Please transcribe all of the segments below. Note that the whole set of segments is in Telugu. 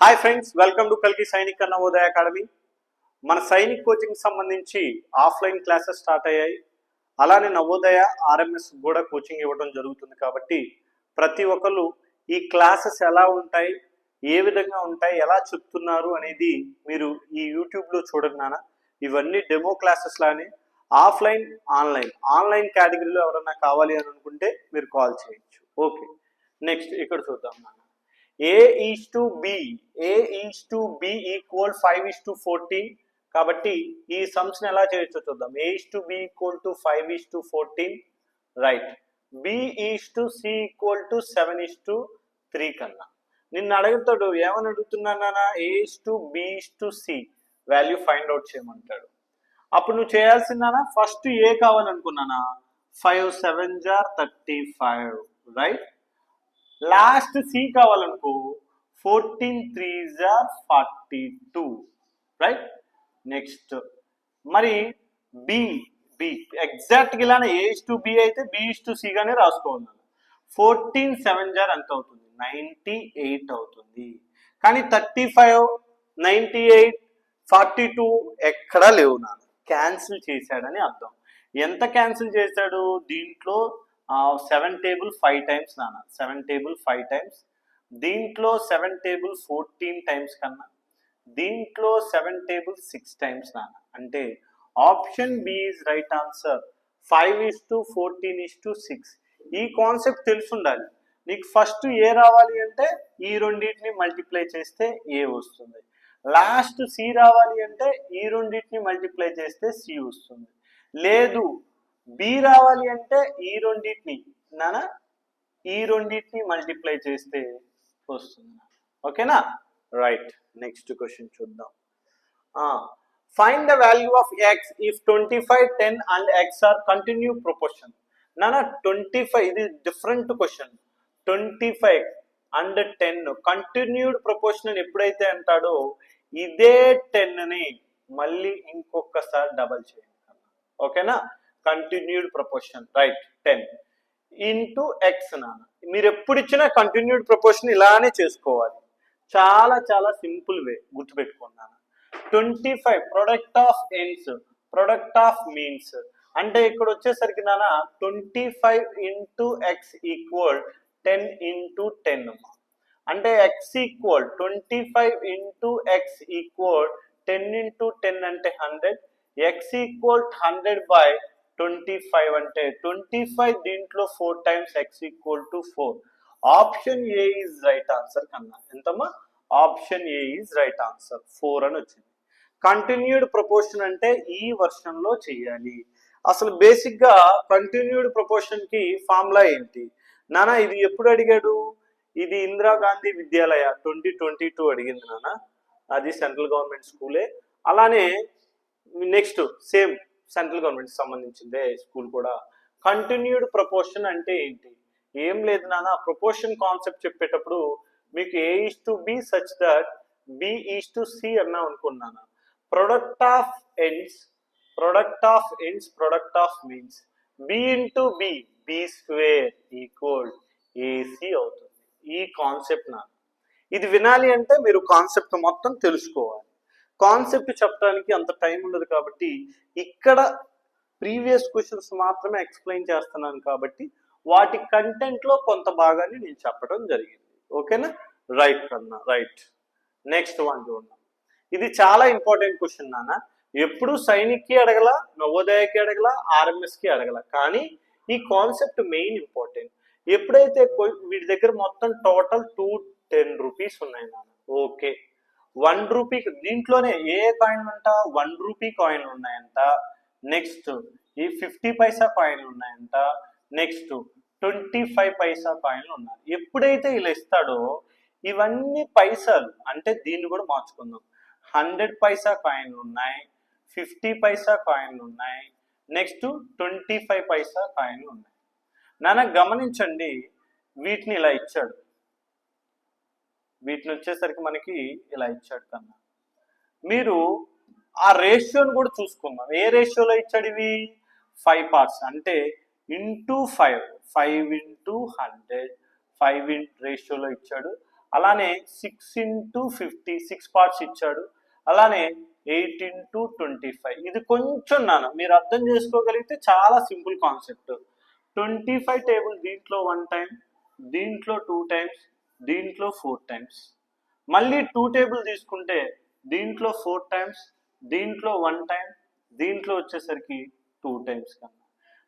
హాయ్ ఫ్రెండ్స్, వెల్కమ్ టు కల్కి సైనిక్ నవోదయ అకాడమీ. మన సైనిక్ కోచింగ్ సంబంధించి ఆఫ్లైన్ క్లాసెస్ స్టార్ట్ అయ్యాయి. అలానే నవోదయ ఆర్ఎంఎస్ కూడా కోచింగ్ ఇవ్వడం జరుగుతుంది. కాబట్టి ప్రతి ఒక్కరు ఈ క్లాసెస్ ఎలా ఉంటాయి, ఏ విధంగా ఉంటాయి, ఎలా చెప్తున్నారు అనేది మీరు ఈ యూట్యూబ్లో చూడండి నాన్న. ఇవన్నీ డెమో క్లాసెస్ లానే ఆఫ్లైన్ ఆన్లైన్ కేటగిరీలో ఎవరన్నా కావాలి అని అనుకుంటే మీరు కాల్ చేయొచ్చు. ఓకే, నెక్స్ట్ ఇక్కడ చూద్దాం నాన్న. A:B equal 5:14. కాబట్టి ఈ సమ్స్ ని ఎలా చేయొచ్చో చూద్దాం. A:B equal to 5:14, right. B:C equal to 7:3 కన్నా నిన్ను అడుగుతాడు, ఏమని అడుగుతున్నానా? A:B:C వాల్యూ ఫైండ్ అవుట్ చేయమంటాడు. అప్పుడు నువ్వు చేయాల్సిందానా, ఫస్ట్ ఏ కావాలనుకున్నానా, 5 7s are 35, right. Last C కావాలనుకో 14 3s are 42, రైట్. నెక్స్ట్ మరి బి ఎగ్జాక్ట్గా ఇలానే A:B అయితే B:C గానే రాసుకోవాలి. 14 7s are ఎంత అవుతుంది, 98 అవుతుంది. కానీ 35 98 42 ఎక్కడా లేవు నా, క్యాన్సిల్ చేశాడని అర్థం. ఎంత క్యాన్సిల్ చేశాడు? దీంట్లో 7 టేబుల్ 5 టైమ్స్ నాన్న, 7 టేబుల్ 5 టైమ్స్. దీంట్లో 7 టేబుల్ 14 టైమ్స్ కన్నా, దీంట్లో 7 టేబుల్ 6 టైమ్స్ నాన్న. అంటే option B is right answer. 5:14:6. ఈ కాన్సెప్ట్ తెలుసుండాలి నీకు. ఫస్ట్ ఏ రావాలి అంటే ఈ రెండింటిని మల్టిప్లై చేస్తే ఏ వస్తుంది. లాస్ట్ సి రావాలి అంటే ఈ రెండింటిని మల్టిప్లై చేస్తే సి వస్తుంది. లేదు బి రావాలి అంటే ఈ రెండింటిని మల్టిప్లై చేస్తే వస్తుంది. ఓకేనా, రైట్. నెక్స్ట్ క్వశ్చన్ చూద్దాం. Find the value of x if 25 10 and x are continue proportion. 25 ఇది different question. 25 and 10 continued proportion ఎప్పుడైతే అంటాడో ఇదే 10 ని మళ్ళీ ఇంకొకసారి డబల్ చేయండి. ఓకేనా, continued proportion, right. 10 into X నాన్న. మీరు ఎప్పుడు ఇచ్చినా కంటిన్యూడ్ ప్రపోర్షన్ ఇలానే చేసుకోవాలి. చాలా చాలా సింపుల్ వే, గుర్తుపెట్టుకున్నాను. 25 product of ends, product of means. అంటే ఇక్కడ వచ్చేసరికి నాన్న 25 ఇంటూ ఎక్స్ ఈక్వల్ 10 ఇంటూ 10. అంటే X equal 25 into X equal 10 into 10 అంటే 100. ఎక్స్ ఈక్వల్ 100/25 అంటే 25 దీంట్లో 4 times X equal to 4. Option A is right answer కన్నా. ఎంతమ్మా? Option A is right answer, 4 అని వచ్చింది. కంటిన్యూడ్ ప్రపోర్షన్ అంటే ఈ వర్షన్లో చేయాలి. అసలు బేసిక్ గా కంటిన్యూడ్ ప్రపోర్షన్ కి ఫార్ములా ఏంటి నానా? ఇది ఎప్పుడు అడిగాడు? ఇది ఇందిరాగాంధీ విద్యాలయ 2022 అడిగింది నాన్న. అది సెంట్రల్ గవర్నమెంట్ స్కూలే. అలానే నెక్స్ట్ సేమ్ సెంట్రల్ గవర్నమెంట్ సంబంధించిందే స్కూల్ కూడా. కంటిన్యూడ్ ప్రపోర్షన్ అంటే ఏంటి? ఏం లేదు నాన్న, ప్రపోర్షన్ కాన్సెప్ట్ చెప్పేటప్పుడు మీకు A:B సచ్ దట్ B:C అన్నా అనుకున్నాను. Product of ends, product of ends, product of means. B into B, B² equal AC అవుతుంది. ఈ కాన్సెప్ట్ నా, ఇది వినాలి అంటే మీరు కాన్సెప్ట్ మొత్తం తెలుసుకోవాలి. కాన్సెప్ట్ చెప్పడానికి అంత టైం ఉండదు కాబట్టి ఇక్కడ ప్రీవియస్ క్వశ్చన్స్ మాత్రమే ఎక్స్ప్లెయిన్ చేస్తున్నాను కాబట్టి వాటి కంటెంట్లో కొంత భాగాన్ని నేను చెప్పడం జరిగింది. ఓకేనా, రైట్ కన్నా, రైట్. నెక్స్ట్ వన్ చూడండి. ఇది చాలా ఇంపార్టెంట్ క్వశ్చన్ నాన్న. ఎప్పుడు సైనిక్కి అడగల, నవోదయకి అడగల, ఆర్ఎంఎస్కి అడగల, కానీ ఈ కాన్సెప్ట్ మెయిన్ ఇంపార్టెంట్. ఎప్పుడైతే వీటి దగ్గర మొత్తం టోటల్ 210 రూపీస్ ఉన్నాయి నాన్న. ఓకే, 1 రూపీ దీంట్లోనే ఏ కాయిన్లు అంట, 1 రూపీ కాయిన్లు ఉన్నాయంట. నెక్స్ట్ ఈ 50 పైసా కాయిన్లు ఉన్నాయంట. నెక్స్ట్ 25 పైసా కాయిన్లు ఉన్నాయి. ఎప్పుడైతే ఇలా ఇస్తాడో ఇవన్నీ పైసలు అంటే దీన్ని కూడా మార్చుకుందాం. 100 పైసా కాయిన్లు ఉన్నాయి, 50 పైసా కాయిన్లు ఉన్నాయి, నెక్స్ట్ 25 పైసా కాయిన్లు ఉన్నాయి. నాన్న గమనించండి, వీటిని ఇలా ఇచ్చాడు. వీటిని వచ్చేసరికి మనకి ఇలా ఇచ్చాడు కన్నా. మీరు ఆ రేషియోని కూడా చూసుకుందాం. ఏ రేషియోలో ఇచ్చాడు? ఇవి 5 parts అంటే ఇంటూ 5, 5 into 100, 5 రేషియోలో ఇచ్చాడు. అలానే 6 into 50 6 పార్ట్స్ ఇచ్చాడు. అలానే 8 into 25. ఇది కొంచెం మీరు అర్థం చేసుకోగలిగితే చాలా సింపుల్ కాన్సెప్ట్. 25 టేబుల్ దీంట్లో 1 టైం, దీంట్లో 2 టైమ్స్, దీంట్లో 4 టైమ్స్. మళ్ళీ 2 టేబుల్ తీసుకుంటే దీంట్లో 4 టైమ్స్, దీంట్లో 1 టైం, దీంట్లో వచ్చేసరికి 2 టైమ్స్ కన్నా.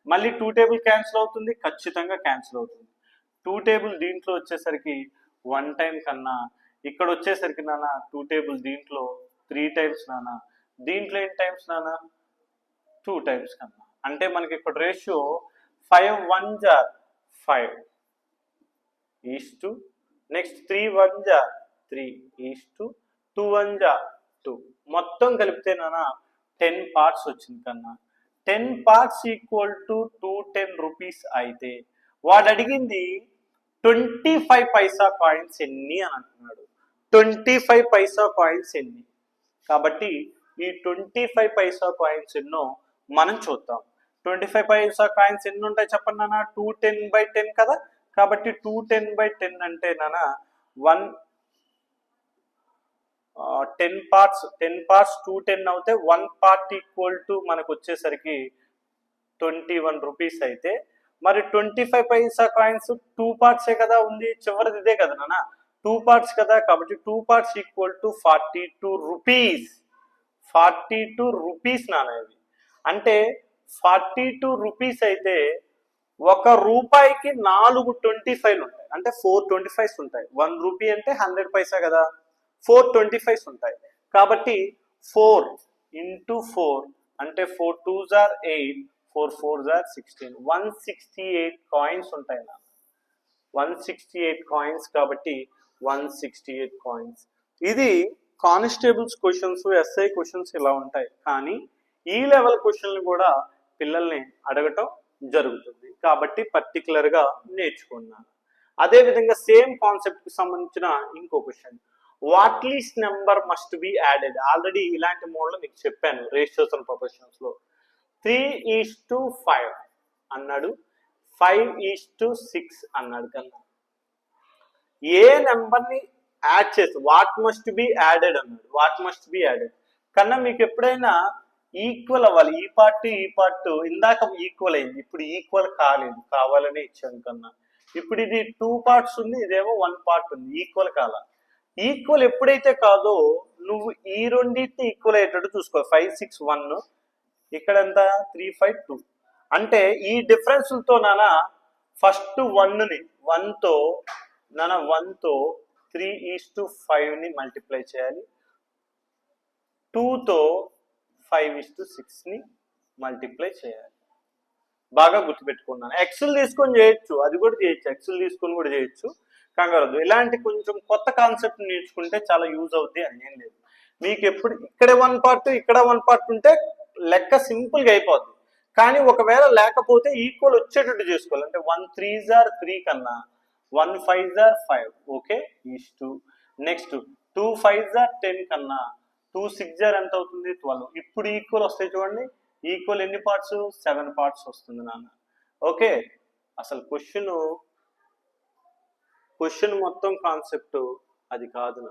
మళ్ళీ 2 టేబుల్ క్యాన్సిల్ అవుతుంది, ఖచ్చితంగా క్యాన్సిల్ అవుతుంది. 2 టేబుల్ దీంట్లో వచ్చేసరికి 1 టైం కన్నా, ఇక్కడ వచ్చేసరికి 2 టేబుల్ దీంట్లో 3 టైమ్స్ దీంట్లో ఎన్ని టైమ్స్ 2 టైమ్స్ కన్నా. అంటే మనకి ఇక్కడ ratio 5 1 jar 5 is to next 3 1 jar 3 is to 2 1 jar 2. మొత్తం కలిపితే 10 పార్ట్స్ వచ్చింది కన్నా. 10 పార్ట్స్ ఈక్వల్ టు 210 రూపీస్ అయితే వాడు అడిగింది 25 పైసా కాయిన్స్ ఎన్ని అని అంటున్నాడు. 25 పైసా కాయిన్స్ ఎన్ని? కాబట్టి ఈ 25 పైసా కాయిన్స్ ఎన్నో మనం చూద్దాం. 25 పైసా కాయిన్స్ ఎన్ని ఉంటాయి చెప్పండి 210/10 కదా. కాబట్టి 210/10 అంటే 10 పార్ట్స్ 210 అవుతే 1 పార్ట్ ఈక్వల్ టు మనకు వచ్చేసరికి 21 రూపీస్ అయితే, మరి 25 పైసా కాయిన్స్ 2 పార్ట్సే కదా ఉంది, చివరిది ఇదే కదా 2 పార్ట్స్ కదా. కాబట్టి 2 parts equal to 42 rupees. 42 rupees ఇవి. అంటే 42 రూపీస్ అయితే 1 రూపాయికి 4 25లు ఉంటాయి. అంటే 4 25s ఉంటాయి. 1 రూపీ అంటే 100 పైసా కదా, 4 25s ఉంటాయి. కాబట్టి 4 into 4 అంటే 4 2s are 8, 4 4s are 16. 168 coins ఉంటాయి 168 కాయిన్స్. కాబట్టి 168 కాయిన్స్. ఇది కానిస్టేబుల్స్ క్వశ్చన్స్, ఎస్ఐ క్వశ్చన్స్ ఇలా ఉంటాయి. కానీ ఈ లెవెల్ క్వశ్చన్లు కూడా పిల్లల్ని అడగటం జరుగుతుంది. కాబట్టి పర్టికులర్గా నేర్చుకున్నాను. అదేవిధంగా సేమ్ కాన్సెప్ట్కి సంబంధించిన ఇంకో question, what least number must be added. Already ఇలాంటి మోడ్లో మీకు చెప్పాను రేషియోస్ అండ్ ప్రొపోర్షన్స్లో. 3:5 అన్నాడు, 5:6 అన్నాడు కన్నా. ఏ నెంబర్ని యాడ్ చేసి వాట్ మస్ట్ బి యాడెడ్ అన్నాడు. వాట్ మస్ట్ బి యాడెడ్ కన్నా మీకు ఎప్పుడైనా ఈక్వల్ అవ్వాలి. ఈ పార్ట్ ఇందాక ఈక్వల్ అయింది, ఇప్పుడు ఈక్వల్ కాలేదు, కావాలనే ఇచ్చాను కన్నా. ఇప్పుడు ఇది 2 పార్ట్స్ ఉంది, ఇదేమో 1 పార్ట్ ఉంది, ఈక్వల్ కాల. ఈక్వల్ ఎప్పుడైతే కాదో నువ్వు ఈ రెండింటిని ఈక్వల్ అయ్యేటట్టు చూసుకో. 5 6 1, ఇక్కడ ఎంత 3 5 2. అంటే ఈ డిఫరెన్స్లతో ఫస్ట్ 1ని 1తో 3:5ని మల్టిప్లై చేయాలి, 2తో 5:6ని మల్టిప్లై చేయాలి. బాగా గుర్తుపెట్టుకున్నాను. ఎక్స్లు తీసుకొని చేయొచ్చు, అది కూడా చేయొచ్చు, ఎక్స్లు తీసుకొని కూడా చేయొచ్చు, కంగారద్దు. ఇలాంటి కొంచెం కొత్త కాన్సెప్ట్ నేర్చుకుంటే చాలా యూజ్ అవుద్ది అని ఏం లేదు. మీకు ఎప్పుడు ఇక్కడే 1 పార్ట్ ఇక్కడ 1 పార్ట్ ఉంటే లెక్క సింపుల్గా అయిపోద్ది. కానీ ఒకవేళ లేకపోతే ఈక్వల్ వచ్చేటట్టు చేసుకోవాలి. అంటే 1 3s are 3 కన్నా 1 5s are 5. Okay, is 2. Next 2 5s are 10 కన్నా 2 6s are ఎంత అవుతుంది 12. ఇప్పుడు ఈక్వల్ వస్తాయి చూడండి. ఈక్వల్ ఎన్ని పార్ట్స్ 7 పార్ట్స్ వస్తుంది ఓకే. అసలు క్వశ్చన్ మొత్తం కాన్సెప్ట్ అది కాదు